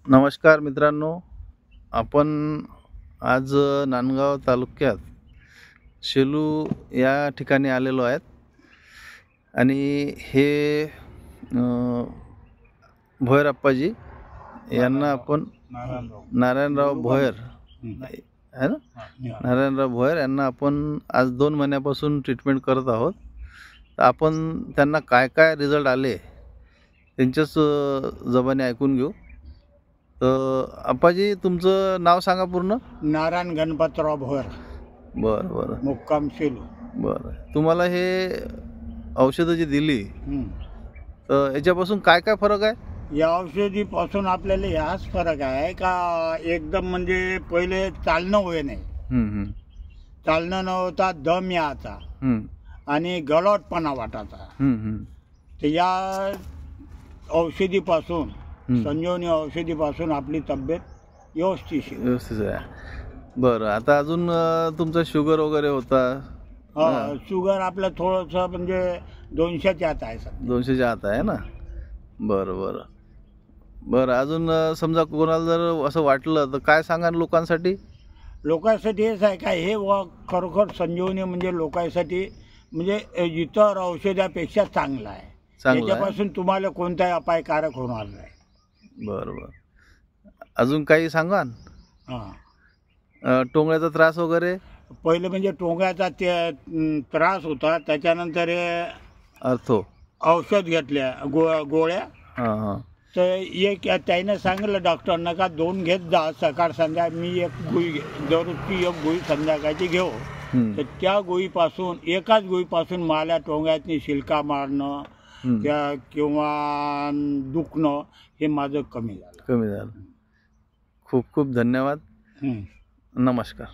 नमस्कार मित्रांनो, आपण आज नांदगाव तालुक्यात शेलू या ठिकाणी आलेलो आहेत आणि हे भोयर अप्पाजी यांना आपण नारायणराव भोयर आहे ना, नारायणराव भोयर यांना आपण आज 2 महिन्यापासून ट्रीटमेंट करत आहोत. तर आपण त्यांना काय काय रिझल्ट आले त्यांच्याच जबानी ऐकून घेऊ. तर अप्पाजी, तुमचं नाव सांगा पूर्ण. नारायण गणपतराव भोयर, बरं बरं मुक्काम शेलू. बरं, तुम्हाला हे औषधं जी दिली तर याच्यापासून काय काय फरक आहे? या औषधीपासून आपल्याला हाच फरक आहे का एकदम म्हणजे पहिले चालणं होय नाही, चालणं नव्हता, दम यायचा आणि गलवटपणा वाटायचा. तर या औषधीपासून, संजीवनी औषधीपासून आपली तब्येत व्यवस्थित आहे. बरं, आता अजून तुमचा शुगर वगैरे होता? शुगर आपलं थोडंसं म्हणजे 200च्या आत आहे. 200च्या आत आहे ना. बरं बरं बरं, अजून समजा कोणाला जर असं वाटलं तर काय सांगा लोकांसाठी? लोकांसाठी हेच आहे का, हे खरोखर संजीवनी म्हणजे लोकांसाठी म्हणजे इतर औषधापेक्षा चांगलं आहे. त्याच्यापासून तुम्हाला कोणताही अपायकारक होणार नाही. बरं बरं, अजून काही सांगा? टोंगळ्याचा त्रास वगैरे? पहिले म्हणजे टोंगळ्याचा त्रास होता, त्याच्यानंतर अर्थो औषध घेतल्या, गोळ्या. तर एक त्याने सांगितलं डॉक्टरनं का 2 घेत जा सकाळ संध्याकाळ. मी एक गोळी दररोजची एक गोळी संध्याकाळची घेऊ. तर त्या गोळीपासून, एकाच गोळीपासून मला टोंगळ्यातनी शिलका मारणं किंवा दुखणं हे माझं कमी झालं. खूप खूप धन्यवाद. नमस्कार.